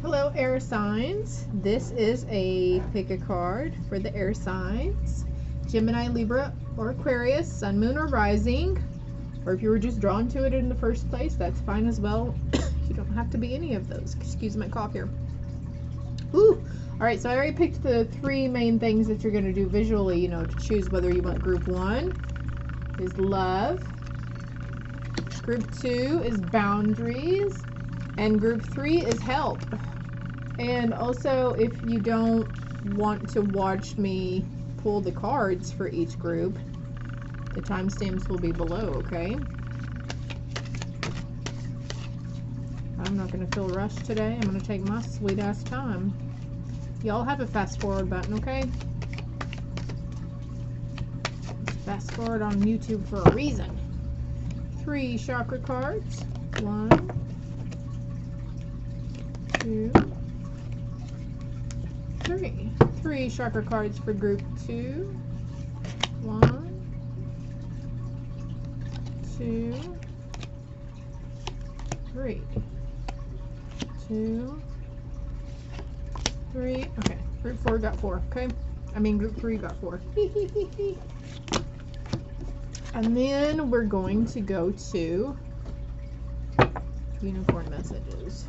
Hello, air signs. This is a pick a card for the air signs. Gemini, Libra, or Aquarius, Sun, Moon, or Rising. Or if you were just drawn to it in the first place, that's fine as well. You don't have to be any of those. Excuse my cough here. Ooh! Alright, so I already picked the three main things that you're going to do visually, you know, to choose whether you want group 1 is love. Group 2 is boundaries. And group 3 is help. And also, if you don't want to watch me pull the cards for each group, the timestamps will be below, okay? I'm not going to feel rushed today. I'm going to take my sweet ass time. Y'all have a fast forward button, okay? Fast forward on YouTube for a reason. 3 chakra cards. 1, 2, 3. 3 chakra cards for group 2. 1, 2, 3. 2, 3. Okay, group 4 got 4. Okay, I mean group 3 got 4. And then we're going to go to unicorn messages.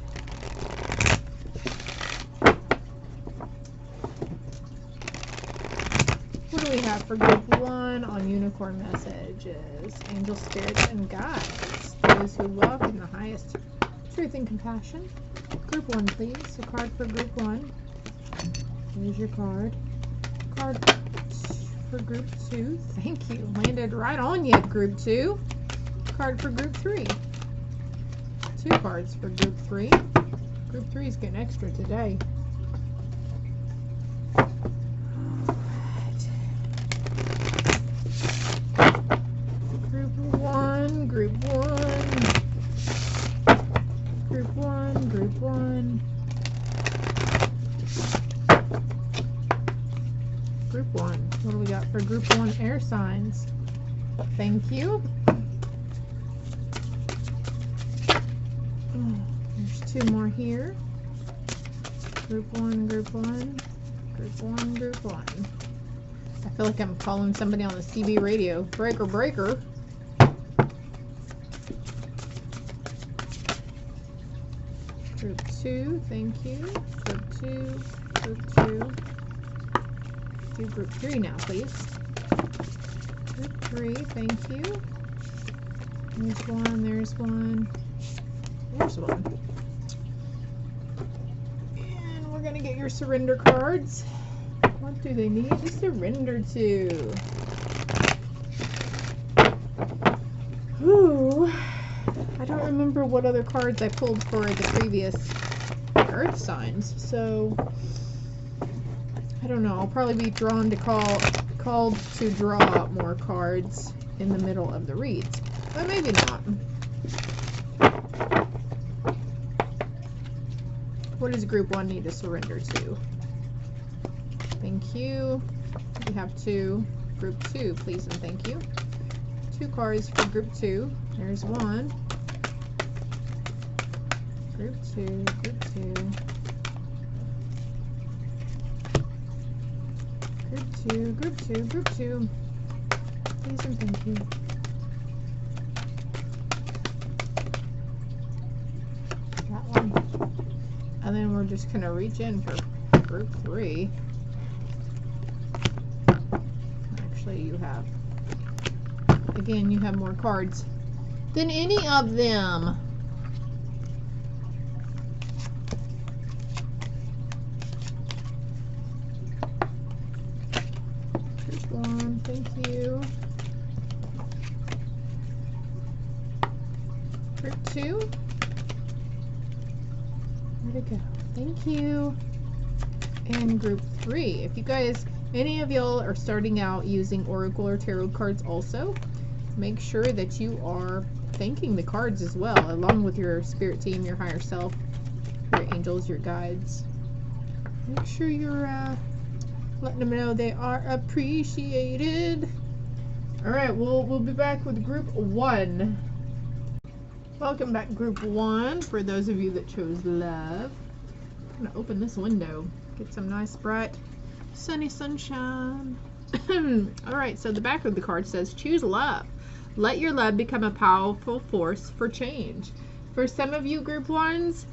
What do we have for group 1 on unicorn messages? Angel, spirits, and guides. Those who walk in the highest truth and compassion. Group 1, please. A card for group 1. Here's your card. Card for group 2. Thank you. Landed right on you, group 2. Card for group 3. 2 cards for group 3. Group 3 is getting extra today. Group 1, group 1. Group 1, group 1. Group 1. What do we got for group 1 air signs? Thank you. There's 2 more here. Group 1, group 1. Group 1, group 1. I feel like I'm calling somebody on the CB radio. Breaker, breaker. Group 2, thank you. Group 2, group 2. Do group 3 now, please. Group 3, thank you. There's 1, there's 1. There's 1. And we're going to get your surrender cards. What do they need to surrender to? Ooh. I don't remember what other cards I pulled for the previous earth signs, so I don't know. I'll probably be drawn to called to draw more cards in the middle of the reads, but maybe not. What does group 1 need to surrender to? Thank you. We have 2. Group 2, please and thank you. 2 cards for group 2. There's 1. Group 2, group 2. Group 2, group 2, group 2. Please and thank you. That one. And then we're just going to reach in for group 3. Actually, you have, again, you have more cards than any of them. Here's 1, thank you. Group 2. Where'd it go? Thank you. And group 3. If you guys, any of y'all are starting out using oracle or tarot cards also, make sure that you are thanking the cards as well, along with your spirit team, your higher self, your angels, your guides. Make sure you're letting them know they are appreciated. Alright, we'll be back with group 1. Welcome back, group 1, for those of you that chose love. I'm gonna open this window, get some nice bright sunny sunshine. Alright, so the back of the card says, choose love. Let your love become a powerful force for change. For some of you, group ones,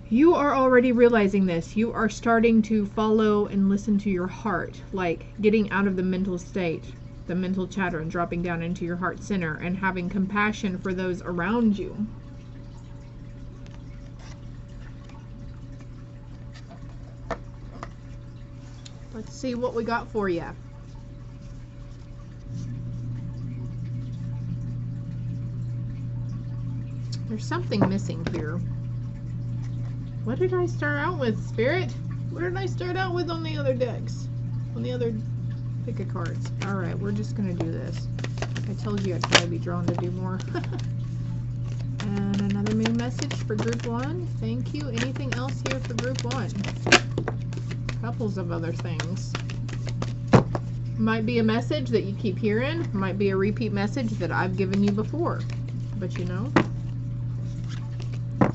you are already realizing this. You are starting to follow and listen to your heart, like getting out of the mental state, the mental chatter, and dropping down into your heart center and having compassion for those around you. Let's see what we got for you. There's something missing here. What did I start out with, Spirit? What did I start out with on the other decks? On the other pick of cards. Alright, we're just going to do this. I told you I'd probably be drawn to do more. And another moon message for group 1. Thank you. Anything else here for group 1? Couples of other things. Might be a message that you keep hearing. Might be a repeat message that I've given you before. But you know,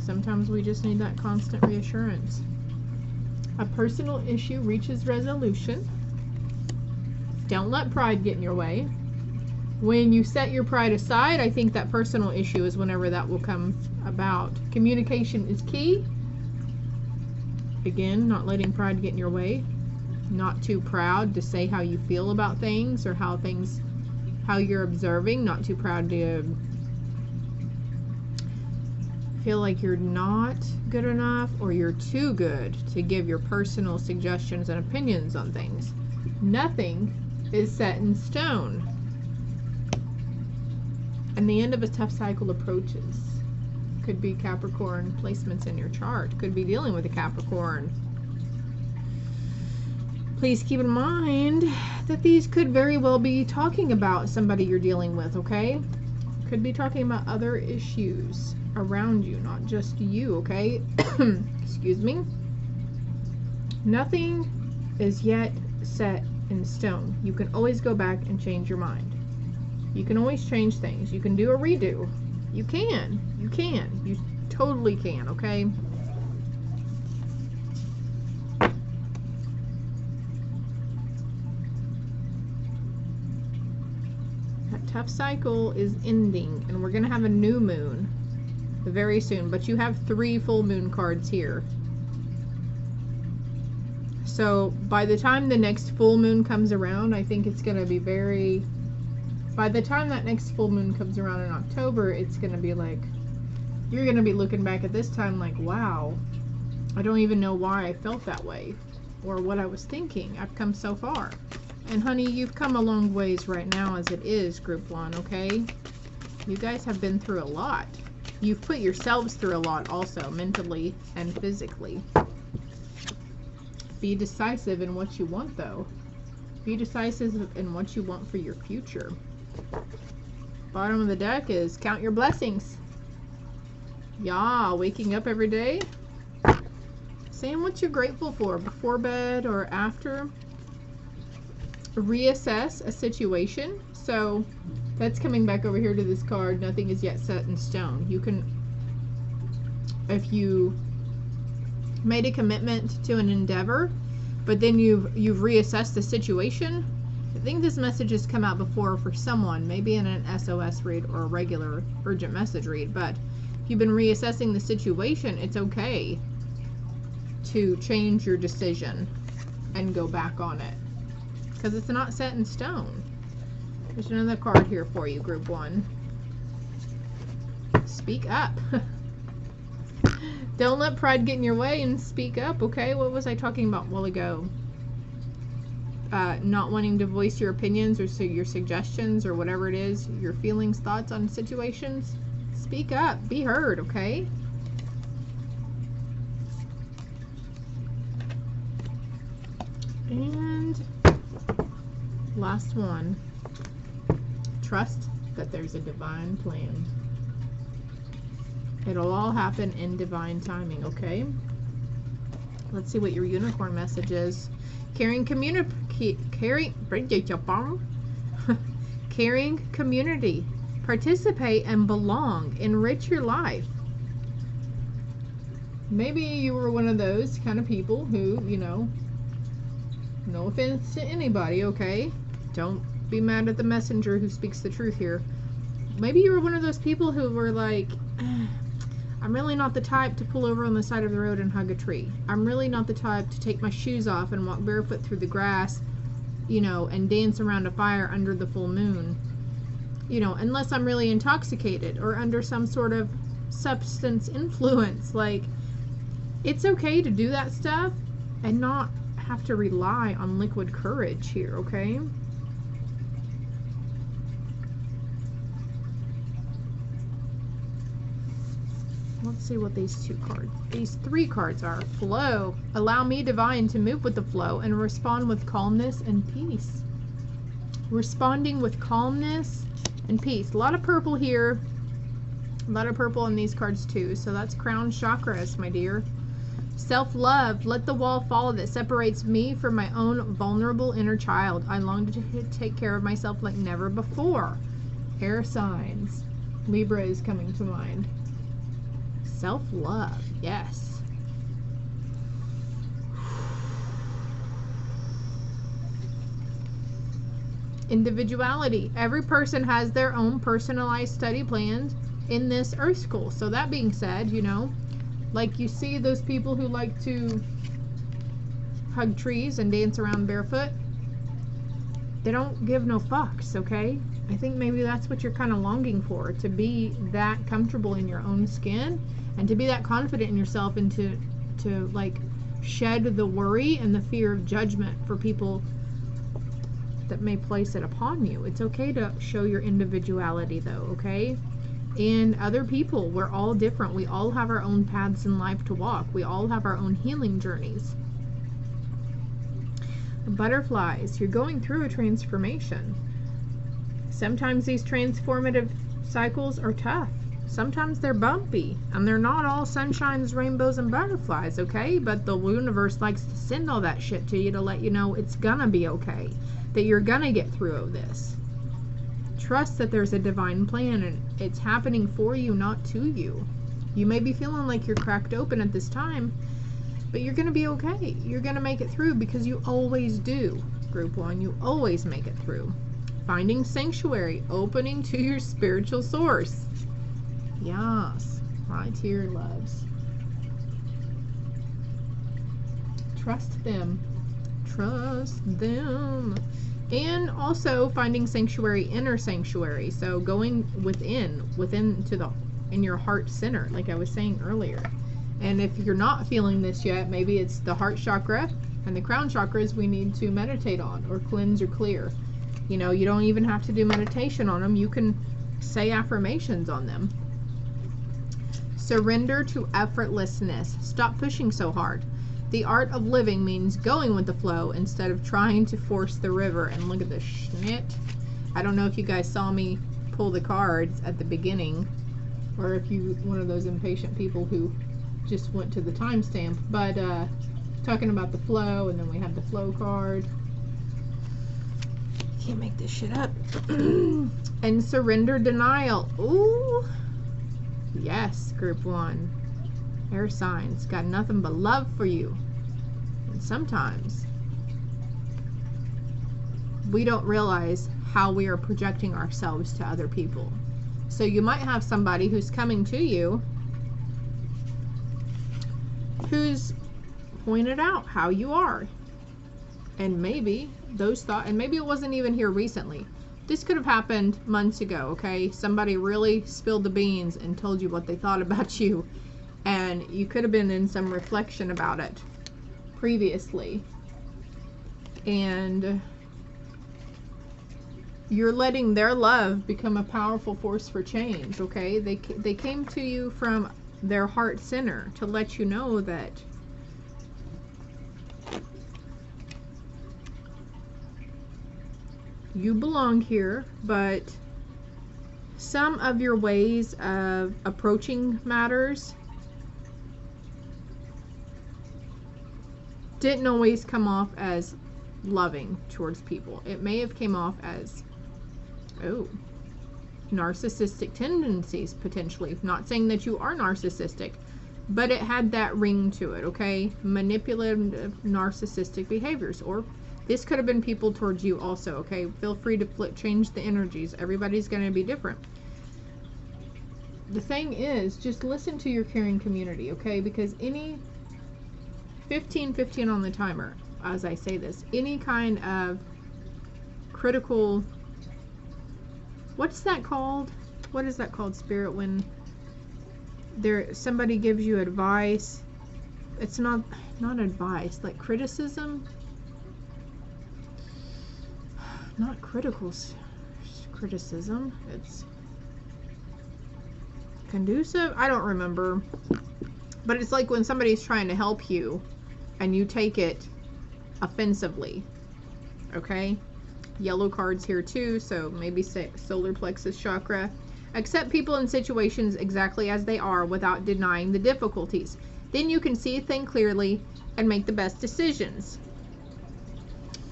sometimes we just need that constant reassurance. A personal issue reaches resolution. Don't let pride get in your way. When you set your pride aside, I think that personal issue is whenever that will come about. Communication is key. Again, not letting pride get in your way. Not too proud to say how you feel about things or how you're observing. Not too proud to feel like you're not good enough or you're too good to give your personal suggestions and opinions on things. Nothing is set in stone. And the end of a tough cycle approaches. Could be Capricorn placements in your chart. Could be dealing with a Capricorn. Please keep in mind that these could very well be talking about somebody you're dealing with, okay? Could be talking about other issues around you, not just you, okay? Excuse me. Nothing is yet set in stone. You can always go back and change your mind. You can always change things. You can do a redo. You can. You can. You totally can, okay? That tough cycle is ending, and we're going to have a new moon very soon, but you have 3 full moon cards here. So by the time the next full moon comes around, I think it's going to be very... By the time that next full moon comes around in October, it's going to be like, you're going to be looking back at this time like, wow, I don't even know why I felt that way or what I was thinking. I've come so far. And honey, you've come a long ways right now as it is, group 1, okay? You guys have been through a lot. You've put yourselves through a lot also, mentally and physically. Be decisive in what you want, though. Be decisive in what you want for your future. Bottom of the deck is count your blessings. Yeah, waking up every day. Saying what you're grateful for before bed or after. Reassess a situation. So that's coming back over here to this card. Nothing is yet set in stone. You can, if you made a commitment to an endeavor, but then you've reassessed the situation. I think this message has come out before for someone, maybe in an SOS read or a regular urgent message read, but if you've been reassessing the situation, it's okay to change your decision and go back on it because it's not set in stone. There's another card here for you, group 1. Speak up. Don't let pride get in your way and speak up, okay? What was I talking about a while ago? Not wanting to voice your opinions or your suggestions or whatever it is, your feelings, thoughts on situations. Speak up. Be heard, okay? And last one. Trust that there's a divine plan. It'll all happen in divine timing, okay? Let's see what your unicorn message is. Caring community. Caring community. Participate and belong. Enrich your life. maybe you were one of those kind of people who, you know, no offense to anybody, okay? Don't be mad at the messenger who speaks the truth here. Maybe you were one of those people who were like, I'm really not the type to pull over on the side of the road and hug a tree. I'm really not the type to take my shoes off and walk barefoot through the grass, you know, and dance around a fire under the full moon. You know, unless I'm really intoxicated or under some sort of substance influence. Like, it's okay to do that stuff and not have to rely on liquid courage here, okay? Let's see what these three cards are. Flow. Allow me, divine, to move with the flow and respond with calmness and peace. Responding with calmness and peace. A lot of purple here. A lot of purple on these cards too. So that's crown chakras, my dear. Self-love. Let the wall fall that separates me from my own vulnerable inner child. I long to take care of myself like never before. Air signs. Libra is coming to mind. Self-love, yes. Individuality. Every person has their own personalized study plans in this Earth School. So that being said, you know, like you see those people who like to hug trees and dance around barefoot, they don't give no fucks, okay? I think maybe that's what you're kind of longing for, to be that comfortable in your own skin and to be that confident in yourself and to like shed the worry and the fear of judgment for people that may place it upon you. It's okay to show your individuality though, okay? And other people, we're all different. We all have our own paths in life to walk. We all have our own healing journeys. Butterflies, you're going through a transformation. Sometimes these transformative cycles are tough. Sometimes they're bumpy, and they're not all sunshines, rainbows, and butterflies, okay? But the universe likes to send all that shit to you to let you know it's gonna be okay, that you're gonna get through this. Trust that there's a divine plan, and it's happening for you, not to you. You may be feeling like you're cracked open at this time, but you're gonna be okay. You're gonna make it through because you always do, Group 1. You always make it through. Finding sanctuary, opening to your spiritual source. Yes, right here, loves. Trust them. Trust them. And also finding sanctuary, inner sanctuary. So going within to the in your heart center, like I was saying earlier. And if you're not feeling this yet, maybe it's the heart chakra and the crown chakras we need to meditate on or cleanse or clear. You know, you don't even have to do meditation on them. You can say affirmations on them. Surrender to effortlessness. Stop pushing so hard. The art of living means going with the flow instead of trying to force the river. And look at this shit. I don't know if you guys saw me pull the cards at the beginning, or if you one of those impatient people who just went to the timestamp. But talking about the flow, and then we have the flow card. Can't make this shit up. And surrender denial. Ooh. Yes, Group 1. Air signs. Got nothing but love for you. And sometimes we don't realize how we are projecting ourselves to other people. So you might have somebody who's coming to you who's pointed out how you are. And maybe those thoughts, and maybe it wasn't even here recently. This could have happened months ago, okay? Somebody really spilled the beans and told you what they thought about you. And you could have been in some reflection about it previously. And you're letting their love become a powerful force for change, okay? They came to you from their heart center to let you know that you belong here, but some of your ways of approaching matters didn't always come off as loving towards people. It may have came off as, oh, narcissistic tendencies, potentially. Not saying that you are narcissistic, but it had that ring to it, okay? Manipulative, narcissistic behaviors. Or this could have been people towards you also, okay? Feel free to change the energies. Everybody's going to be different. The thing is, just listen to your caring community, okay? Because any 15 on the timer, as I say this, any kind of critical, what's that called? What is that called, Spirit, when somebody gives you advice? It's not advice, like criticism. Not criticism. It's conducive. I don't remember. But it's like when somebody's trying to help you and you take it offensively. Okay? Yellow cards here too, so maybe say solar plexus chakra. Accept people and situations exactly as they are without denying the difficulties. Then you can see a thing clearly and make the best decisions.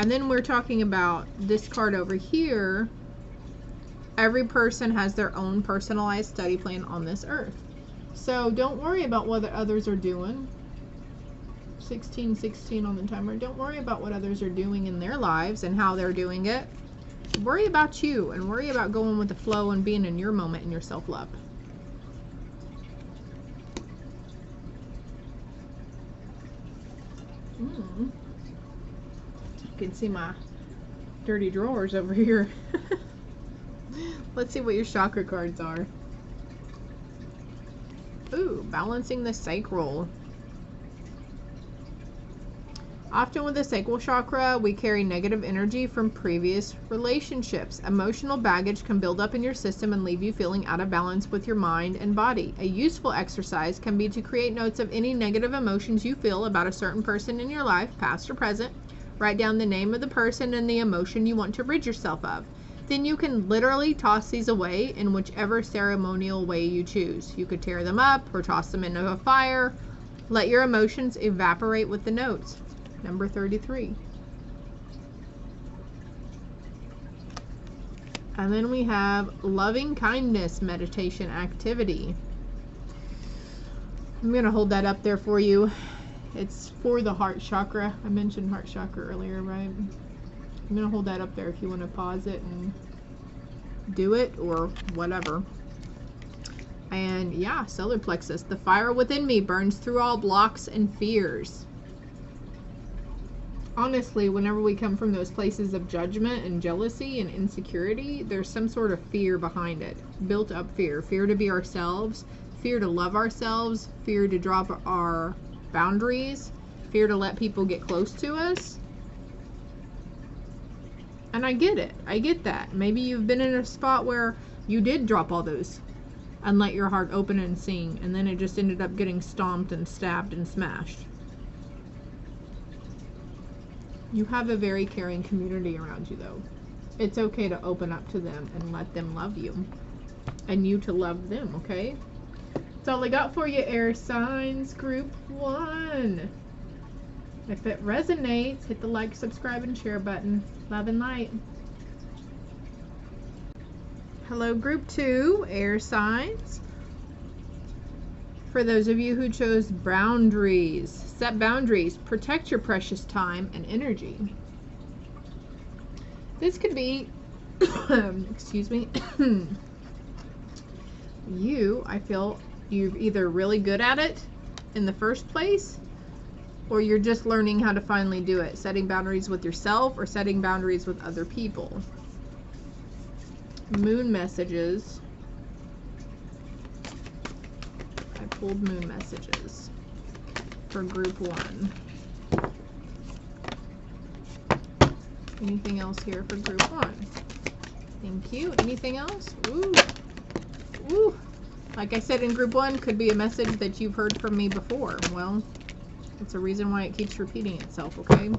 And then we're talking about this card over here. Every person has their own personalized study plan on this earth. So don't worry about what others are doing. 16 on the timer. Don't worry about what others are doing in their lives and how they're doing it. Worry about you and worry about going with the flow and being in your moment and your self-love. You can see my dirty drawers over here. Let's see what your chakra cards are. Ooh, balancing the sacral. Often with the sacral chakra, we carry negative energy from previous relationships. Emotional baggage can build up in your system and leave you feeling out of balance with your mind and body. A useful exercise can be to create notes of any negative emotions you feel about a certain person in your life, past or present. Write down the name of the person and the emotion you want to rid yourself of. Then you can literally toss these away in whichever ceremonial way you choose. You could tear them up or toss them into a fire. Let your emotions evaporate with the notes. Number 33. And then we have loving kindness meditation activity. I'm going to hold that up there for you. It's for the heart chakra. I mentioned heart chakra earlier, right? I'm going to hold that up there if you want to pause it and do it or whatever. And yeah, solar plexus. The fire within me burns through all blocks and fears. Honestly, whenever we come from those places of judgment and jealousy and insecurity, there's some sort of fear behind it. Built up fear. Fear to be ourselves. Fear to love ourselves. Fear to drop our boundaries. Fear to let people get close to us. And I get it. I get that. Maybe you've been in a spot where you did drop all those and let your heart open and sing, and then it just ended up getting stomped and stabbed and smashed. You have a very caring community around you, though. It's okay to open up to them and let them love you. And you to love them, okay? That's all I got for you, air signs, group 1. If it resonates, hit the like, subscribe, and share button. Love and light. Hello, group 2, air signs. For those of you who chose boundaries, set boundaries, protect your precious time and energy. This could be, excuse me, I feel you're either really good at it in the first place, or you're just learning how to finally do it, setting boundaries with yourself or setting boundaries with other people. Moon messages. I pulled moon messages for group 1. Anything else here for group 1? Thank you. Anything else? Ooh. Ooh. Like I said, in group 1 could be a message that you've heard from me before. Well, it's a reason why it keeps repeating itself, okay?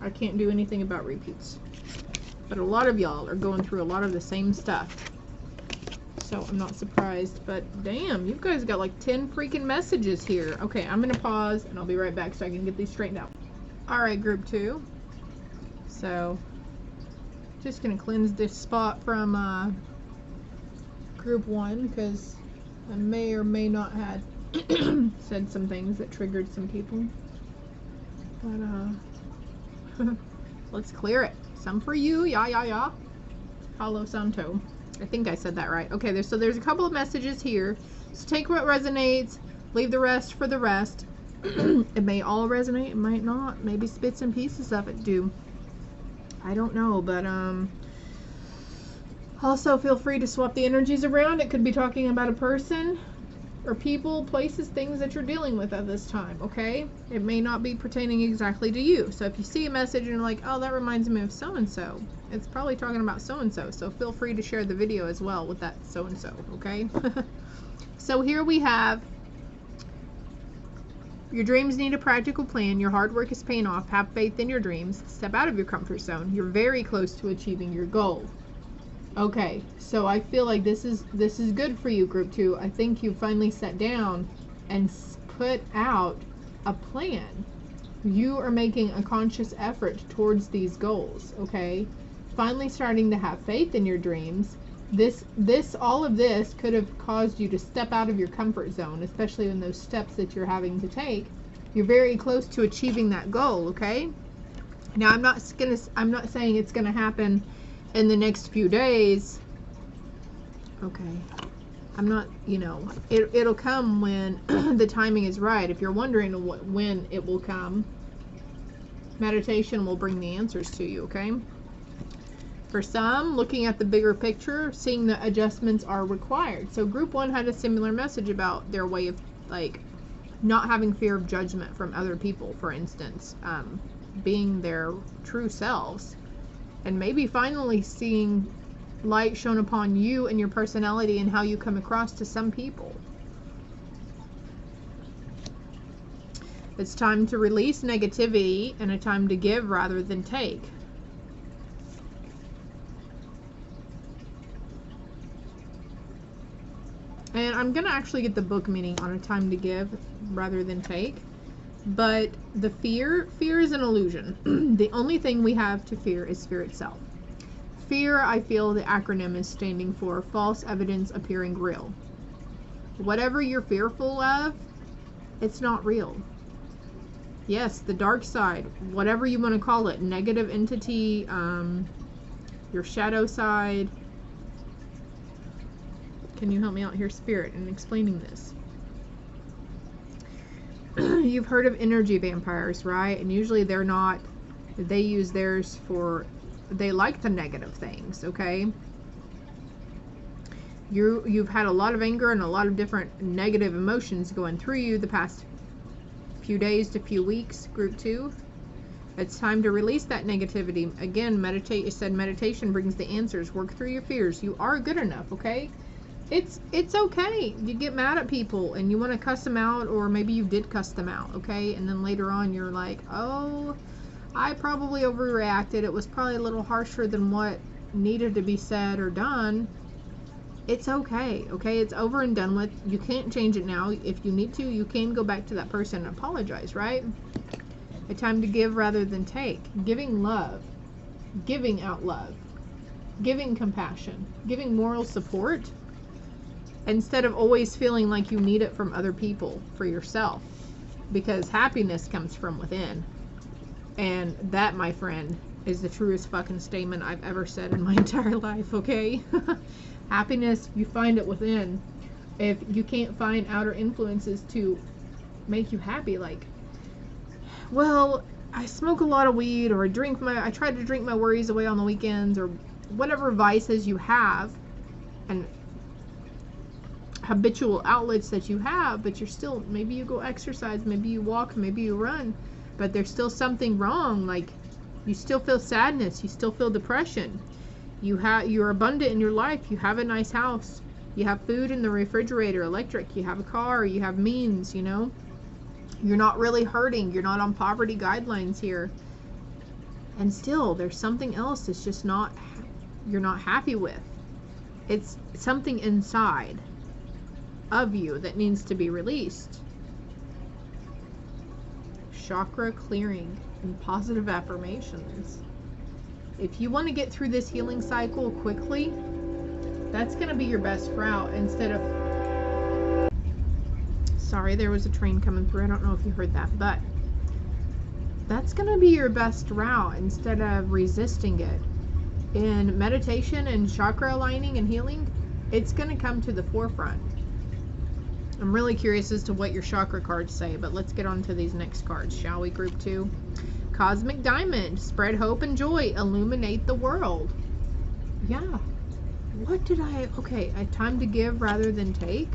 I can't do anything about repeats. But a lot of y'all are going through a lot of the same stuff. So I'm not surprised, but damn, you guys got like 10 freaking messages here. Okay, I'm gonna pause and I'll be right back so I can get these straightened out. Alright, group 2. So, just gonna cleanse this spot from group 1 because I may or may not have said some things that triggered some people. But let's clear it. Some for you, yeah. Palo Santo. I think I said that right. Okay, there's a couple of messages here. So take what resonates, leave the rest for the rest. It may all resonate, it might not. Maybe bits and pieces of it do. I don't know, but also feel free to swap the energies around. It could be talking about a person or people, places, things that you're dealing with at this time, okay? It may not be pertaining exactly to you. So if you see a message and you're like, oh, that reminds me of so-and-so, it's probably talking about so-and-so. So feel free to share the video as well with that so-and-so, okay? So here we have, your dreams need a practical plan. Your hard work is paying off. Have faith in your dreams. Step out of your comfort zone. You're very close to achieving your goal. Okay, so I feel like this is good for you, group 2. I think you finally sat down and put out a plan. You are making a conscious effort towards these goals, okay? Finally starting to have faith in your dreams. All of this could have caused you to step out of your comfort zone, especially in those steps that you're having to take. You're very close to achieving that goal, okay? Now, I'm not saying it's going to happen in the next few days. Okay. I'm not, it'll come when the timing is right. If you're wondering when it will come, meditation will bring the answers to you, okay? For some, looking at the bigger picture, seeing the adjustments are required. So group 1 had a similar message about their way of, like, not having fear of judgment from other people, for instance, being their true selves, and maybe finally seeing light shone upon you and your personality and how you come across to some people. It's time to release negativity and a time to give rather than take. And I'm going to actually get the book meaning on a time to give rather than take. But the fear is an illusion. The only thing we have to fear is fear itself. Fear, I feel the acronym is standing for false evidence appearing real. Whatever you're fearful of, it's not real. Yes, the dark side, whatever you want to call it, negative entity, your shadow side. Can you help me out here, Spirit, in explaining this? You've heard of energy vampires, right? And usually they use theirs for, they like the negative things, okay? You've had a lot of anger and a lot of different negative emotions going through you the past few days to few weeks, group 2. It's time to release that negativity. Again, meditate. You said meditation brings the answers. Work through your fears. You are good enough, okay? It's okay. You get mad at people and you want to cuss them out, or maybe you did cuss them out, okay? And then later on you're like, oh, I probably overreacted. It was probably a little harsher than what needed to be said or done. It's okay, okay? It's over and done with. You can't change it now. If you need to, you can go back to that person and apologize, right? A time to give rather than take. Giving love. Giving out love. Giving compassion. Giving moral support. Instead of always feeling like you need it from other people for yourself. Because happiness comes from within. And that, my friend, is the truest fucking statement I've ever said in my entire life, okay? Happiness, you find it within. If you can't find outer influences to make you happy, like, well, I smoke a lot of weed, or I try to drink my worries away on the weekends, or whatever vices you have, and habitual outlets that you have, but you're still, maybe you go exercise, maybe you walk, maybe you run, but there's still something wrong. Like, you still feel sadness, you still feel depression, you're abundant in your life, you have a nice house, you have food in the refrigerator, electric, you have a car, you have means, you're not really hurting, you're not on poverty guidelines here, and still there's something else that's just you're not happy with. It's something inside of you that needs to be released. Chakra clearing and positive affirmations. If you want to get through this healing cycle quickly, that's going to be your best route, instead of Sorry, there was a train coming through. I don't know if you heard that, but that's going to be your best route instead of resisting it. In meditation and chakra aligning and healing, it's going to come to the forefront. I'm really curious as to what your chakra cards say, but let's get on to these next cards, shall we? Group 2. Cosmic Diamond. Spread hope and joy. Illuminate the world. Yeah. What did I... Okay, time to give rather than take.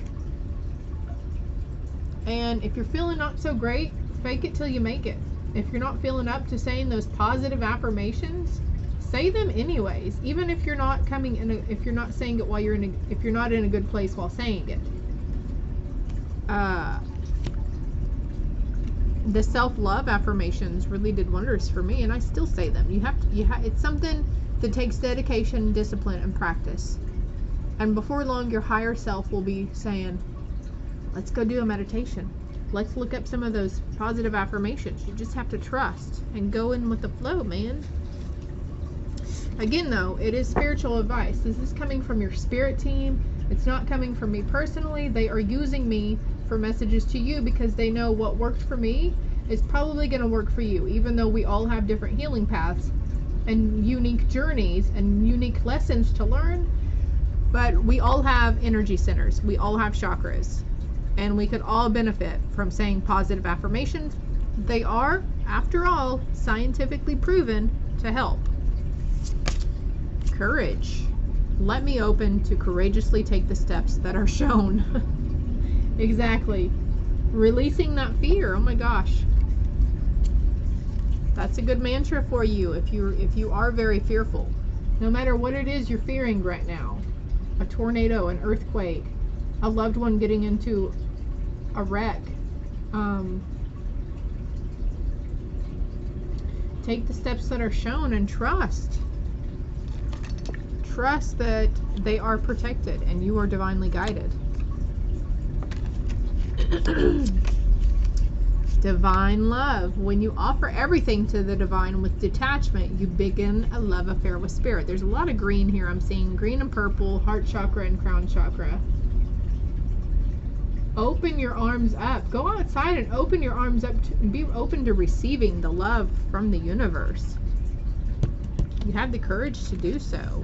And if you're feeling not so great, fake it till you make it. If you're not feeling up to saying those positive affirmations, say them anyways. Even if you're not coming in, if you're not saying it while you're in, if you're not in a good place while saying it. The self-love affirmations really did wonders for me, and I still say them. It's something that takes dedication, discipline, and practice. And before long, your higher self will be saying, let's go do a meditation. Let's look up some of those positive affirmations. You just have to trust and go in with the flow, man. Again, though, it is spiritual advice. This is coming from your spirit team. It's not coming from me personally. They are using me for messages to you because they know what worked for me is probably going to work for you, even though we all have different healing paths and unique journeys and unique lessons to learn. But we all have energy centers. We all have chakras. And we could all benefit from saying positive affirmations. They are, after all, scientifically proven to help. Courage. Let me open to courageously take the steps that are shown. Exactly. Releasing that fear. Oh my gosh. That's a good mantra for you if you are very fearful. No matter what it is you're fearing right now. A tornado, an earthquake, a loved one getting into a wreck. Take the steps that are shown and trust. Trust that they are protected and you are divinely guided. Divine love. When you offer everything to the divine with detachment, you begin a love affair with spirit. There's a lot of green here. I'm seeing green and purple, heart chakra and crown chakra. Open your arms up. Go outside and open your arms up. Be open to receiving the love from the universe. You have the courage to do so.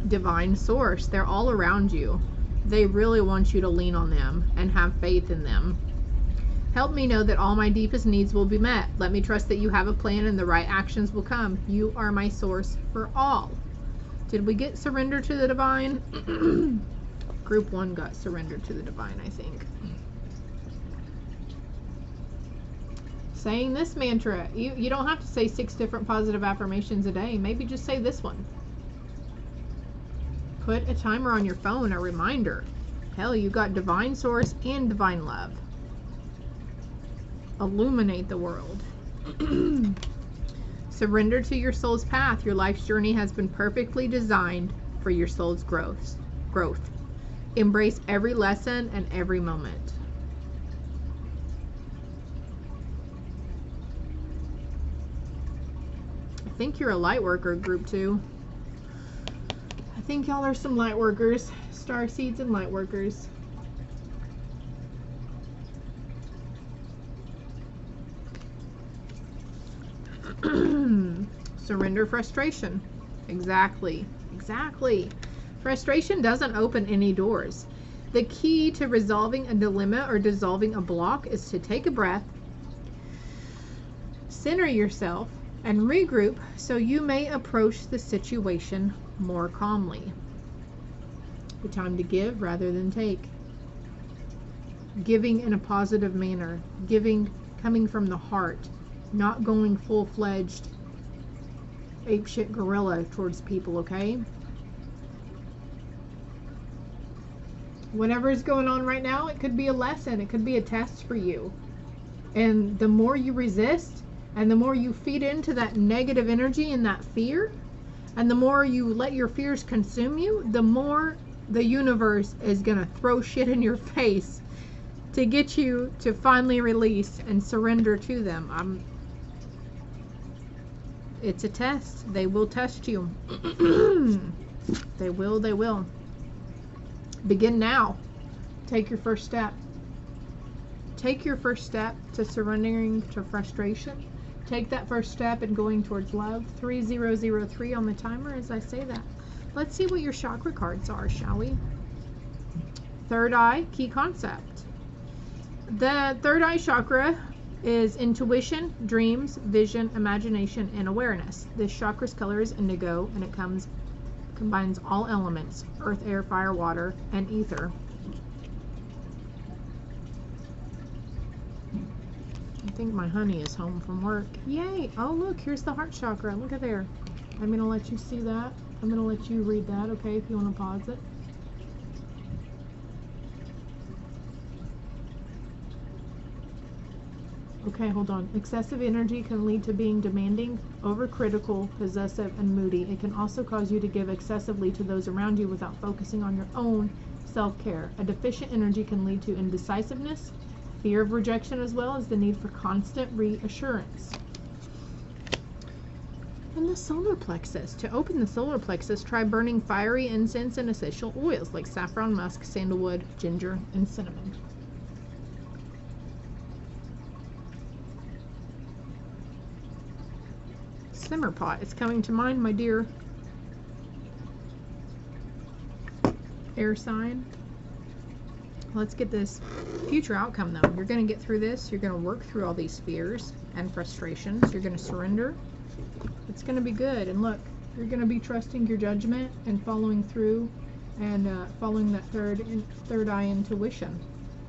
Divine source. They're all around you. They really want you to lean on them and have faith in them. Help me know that all my deepest needs will be met. Let me trust that you have a plan and the right actions will come. You are my source for all. Did we get surrender to the divine? Group 1 got surrender to the divine, I think. Saying this mantra. You don't have to say 6 different positive affirmations a day. Maybe just say this one. Put a timer on your phone, a reminder. Hell, you got divine source and divine love. Illuminate the world. Surrender to your soul's path. Your life's journey has been perfectly designed for your soul's growth. Embrace every lesson and every moment. I think you're a light worker, group 2. I think y'all are some light workers. Star seeds and light workers. Surrender frustration. Exactly. Frustration doesn't open any doors. The key to resolving a dilemma or dissolving a block is to take a breath, center yourself, and regroup so you may approach the situation more calmly. The time to give rather than take. Giving in a positive manner. Giving coming from the heart. Not going full-fledged apeshit gorilla towards people, okay? Whatever is going on right now, it could be a lesson. It could be a test for you. And the more you resist, and the more you feed into that negative energy and that fear, and the more you let your fears consume you, the more the universe is going to throw shit in your face to get you to finally release and surrender to them. It's a test. They will test you. They will. Begin now. Take your first step. take your first step to surrendering to frustration. Take that first step and going towards love. 3003 on the timer as I say that. Let's see what your chakra cards are, shall we? Third eye, key concept. The third eye chakra is intuition, dreams, vision, imagination, and awareness. This chakra's color is indigo, and it combines all elements: earth, air, fire, water, and ether. I think my honey is home from work. Yay! Oh, look, here's the heart chakra. Look at there. I'm going to let you see that. I'm going to let you read that, okay, if you want to pause it. Okay, hold on. Excessive energy can lead to being demanding, overcritical, possessive, and moody. It can also cause you to give excessively to those around you without focusing on your own self-care. A deficient energy can lead to indecisiveness, fear of rejection, as well as the need for constant reassurance. And the solar plexus. To open the solar plexus, try burning fiery incense and essential oils like saffron, musk, sandalwood, ginger, and cinnamon. Simmer pot. It's coming to mind, my dear air sign. Let's get this future outcome though. You're going to get through this. You're going to work through all these fears and frustrations. You're going to surrender. It's going to be good. And look, you're going to be trusting your judgment and following through and following that third eye intuition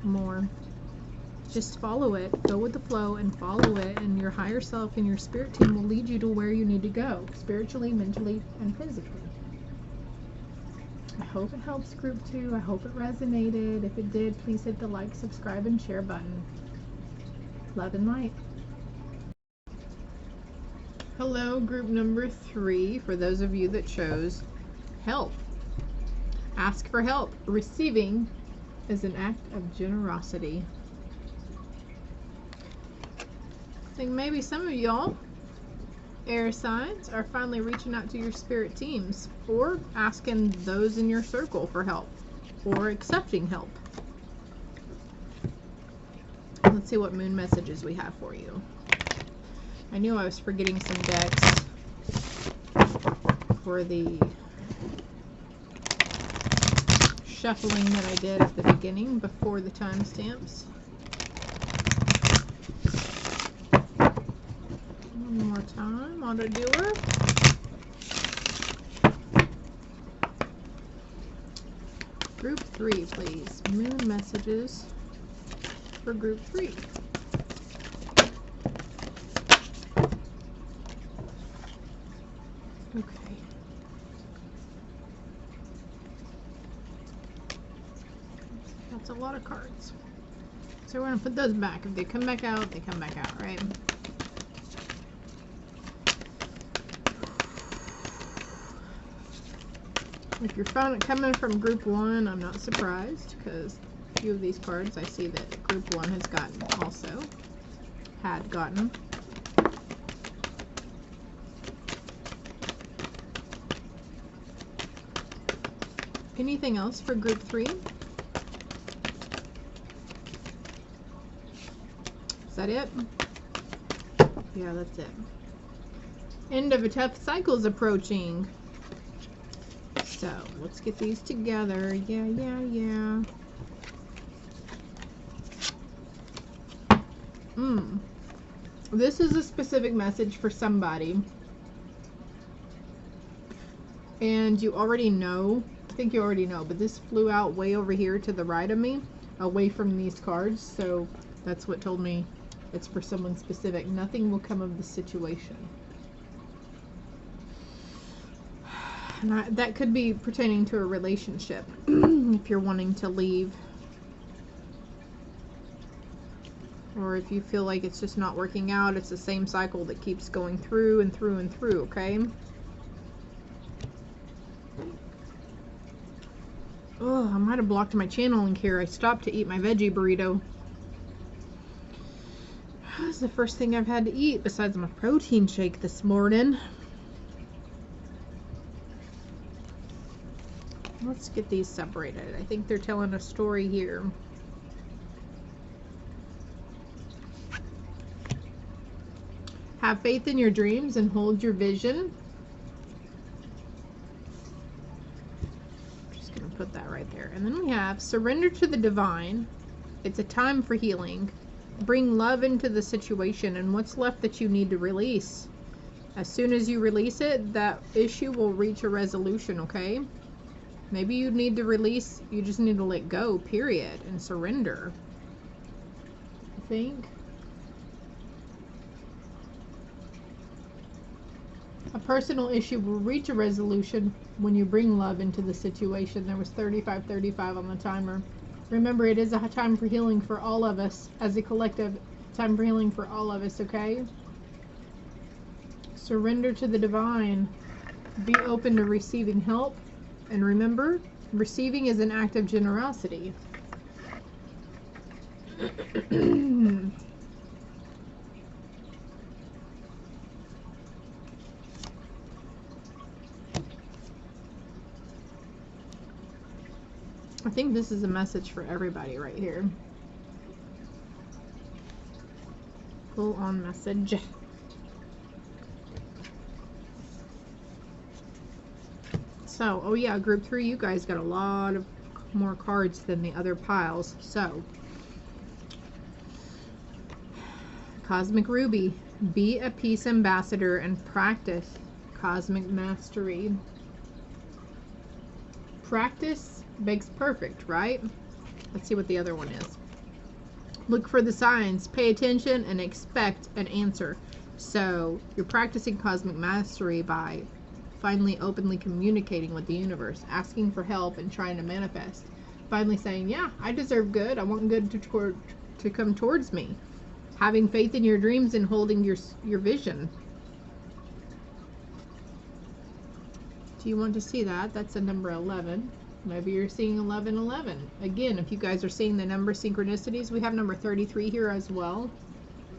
more. Just follow it. Go with the flow and follow it, and your higher self and your spirit team will lead you to where you need to go, spiritually, mentally, and physically. I hope it helps group 2. I hope it resonated. If it did, please hit the like, subscribe, and share button. Love and light. Hello, group number 3. For those of you that chose help. Ask for help. Receiving is an act of generosity. I think maybe some of y'all air signs are finally reaching out to your spirit teams, or asking those in your circle for help, or accepting help. Let's see what moon messages we have for you. I knew I was forgetting some decks for the shuffling that I did at the beginning before the timestamps. One more time, auto dealer. Group 3, please. Moon messages for group 3. Okay. That's a lot of cards. So we're going to put those back. If they come back out, they come back out, right? If you're coming from group 1, I'm not surprised, because a few of these cards I see that group 1 has gotten also. Had gotten. Anything else for group 3? Is that it? Yeah, that's it. End of a tough cycle is approaching. So, let's get these together. Yeah. This is a specific message for somebody. And you already know, I think you already know, but this flew out way over here to the right of me, away from these cards. So, that's what told me it's for someone specific. Nothing will come of the situation. And that could be pertaining to a relationship, if you're wanting to leave. Or if you feel like it's just not working out, it's the same cycle that keeps going through and through and through, okay? Oh, I might have blocked my channeling here. I stopped to eat my veggie burrito. That's the first thing I've had to eat besides my protein shake this morning. Let's get these separated. I think they're telling a story here. Have faith in your dreams and hold your vision. Just going to put that right there. And then we have surrender to the divine. It's a time for healing. Bring love into the situation and what's left that you need to release. As soon as you release it, that issue will reach a resolution, okay? Maybe you need to release, you just need to let go, period, and surrender. I think. A personal issue will reach a resolution when you bring love into the situation. There was 35 on the timer. Remember, it is a time for healing for all of us as a collective. Time for healing for all of us, okay? Surrender to the divine. Be open to receiving help. And remember, receiving is an act of generosity. I think this is a message for everybody right here. Full on message. So, oh yeah, group 3, you guys got a lot of more cards than the other piles. So, Cosmic Ruby, be a peace ambassador and practice cosmic mastery. Practice makes perfect, right? Let's see what the other one is. Look for the signs, pay attention, and expect an answer. So you're practicing cosmic mastery by finally openly communicating with the universe, asking for help and trying to manifest. Finally saying, yeah, I deserve good. I want good to come towards me. Having faith in your dreams and holding your vision. Do you want to see that? That's a number 11. Maybe you're seeing 1111. Again, if you guys are seeing the number synchronicities, we have number 33 here as well.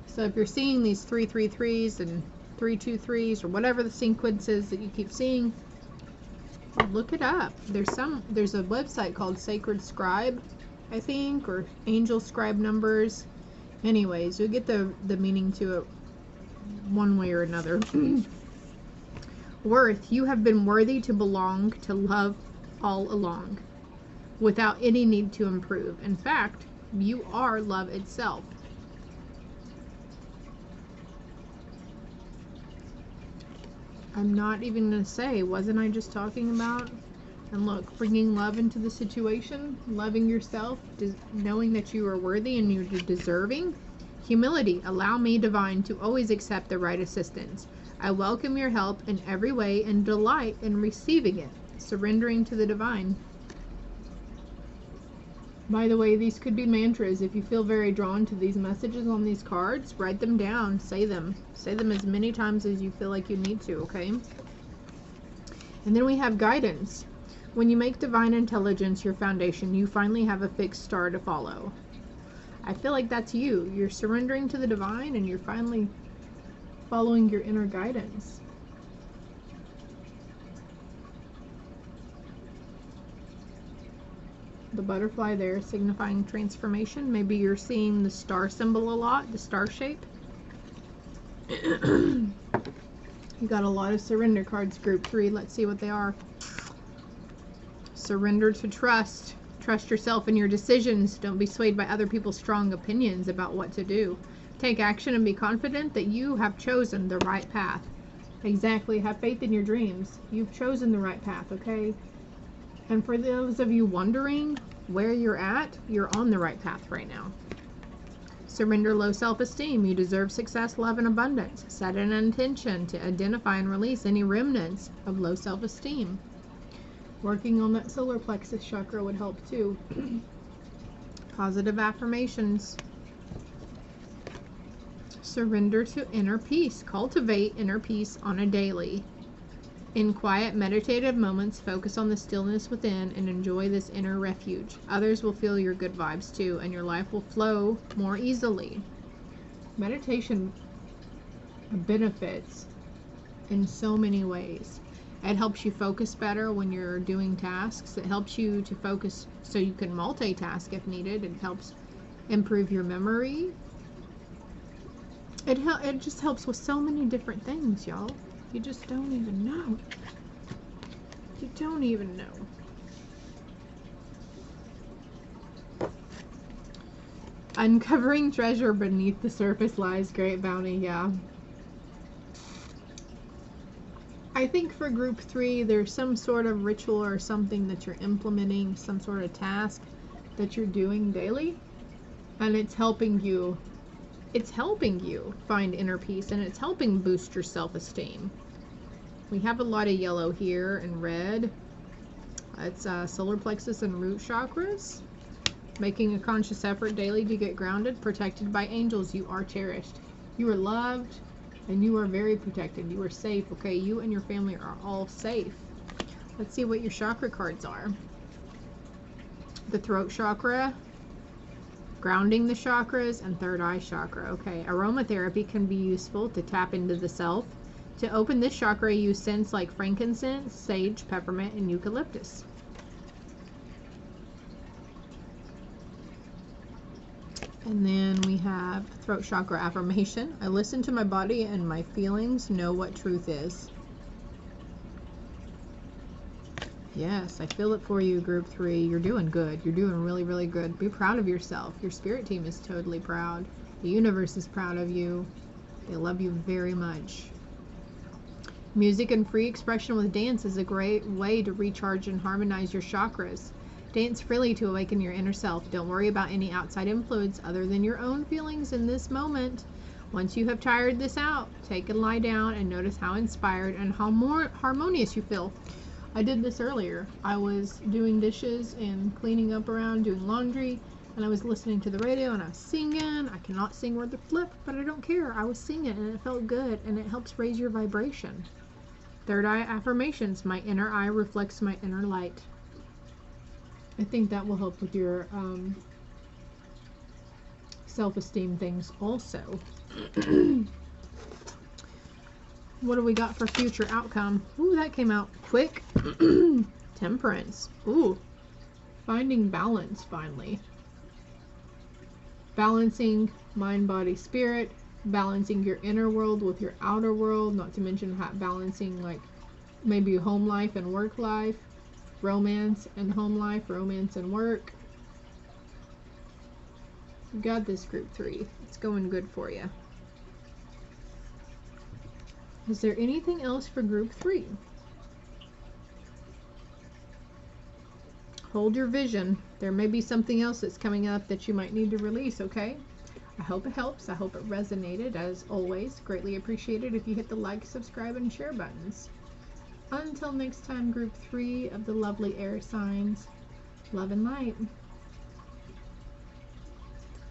So if you're seeing these 333s and 323s or whatever the sequence is that you keep seeing, look it up. There's a website called Sacred Scribe, I think, or Angel Scribe Numbers. Anyways, you'll get the meaning to it one way or another. Worth, you have been worthy to belong to love all along, without any need to improve. In fact, you are love itself. I'm not even going to say, wasn't I just talking about? And look, bringing love into the situation, loving yourself, knowing that you are worthy and you're deserving. Humility, allow me, divine, to always accept the right assistance. I welcome your help in every way and delight in receiving it. Surrendering to the divine. By the way, these could be mantras. If you feel very drawn to these messages on these cards, write them down, say them. Say them as many times as you feel like you need to, okay? And then we have guidance. When you make divine intelligence your foundation, you finally have a fixed star to follow. I feel like that's you. You're surrendering to the divine and you're finally following your inner guidance. The butterfly there signifying transformation. Maybe you're seeing the star symbol a lot, the star shape. You got a lot of surrender cards, group 3. Let's see what they are. Surrender to trust. Trust yourself in your decisions. Don't be swayed by other people's strong opinions about what to do. Take action and be confident that you have chosen the right path. Exactly. Have faith in your dreams. You've chosen the right path, okay? And for those of you wondering where you're at, you're on the right path right now. Surrender low self-esteem. You deserve success, love, and abundance. Set an intention to identify and release any remnants of low self-esteem. Working on that solar plexus chakra would help too. Positive affirmations. Surrender to inner peace. Cultivate inner peace on a daily. In quiet, meditative moments, focus on the stillness within and enjoy this inner refuge. Others will feel your good vibes too, and your life will flow more easily. Meditation benefits in so many ways. It helps you focus better when you're doing tasks. It helps you to focus so you can multitask if needed. It helps improve your memory. It just helps with so many different things, y'all. You just don't even know. You don't even know. Uncovering treasure beneath the surface lies great bounty. Yeah. I think for group 3, there's some sort of ritual or something that you're implementing, some sort of task that you're doing daily, and it's helping you find inner peace, and it's helping boost your self-esteem. We have a lot of yellow here and red. It's solar plexus and root chakras. Making a conscious effort daily to get grounded, protected by angels. You are cherished. You are loved. And you are very protected. You are safe, okay? You and your family are all safe. Let's see what your chakra cards are. The throat chakra, grounding the chakras, and third eye chakra. Okay, aromatherapy can be useful to tap into the self. To open this chakra, use scents like frankincense, sage, peppermint, and eucalyptus. And then we have throat chakra affirmation. I listen to my body and my feelings know what truth is. Yes, I feel it for you, group 3. You're doing good. You're doing really, really good. Be proud of yourself. Your spirit team is totally proud. The universe is proud of you. They love you very much. Music and free expression with dance is a great way to recharge and harmonize your chakras. Dance freely to awaken your inner self. Don't worry about any outside influence other than your own feelings in this moment. Once you have tired this out, take and lie down and notice how inspired and how more harmonious you feel. I did this earlier. I was doing dishes and cleaning up around, doing laundry, and I was listening to the radio and I was singing. I cannot sing worth a flip, but I don't care. I was singing and it felt good, and it helps raise your vibration. Third eye affirmations. My inner eye reflects my inner light. I think that will help with your self-esteem things also. What do we got for future outcome? Ooh, that came out quick. Temperance. Ooh, finding balance finally. Balancing mind, body, spirit. Balancing your inner world with your outer world. Not to mention balancing like maybe home life and work life. Romance and home life, romance and work. You got this, group 3. It's going good for you. Is there anything else for group 3? Hold your vision. There may be something else that's coming up that you might need to release, okay? I hope it helps. I hope it resonated. As always, greatly appreciated if you hit the like, subscribe, and share buttons. Until next time, group 3 of the lovely air signs, love and light.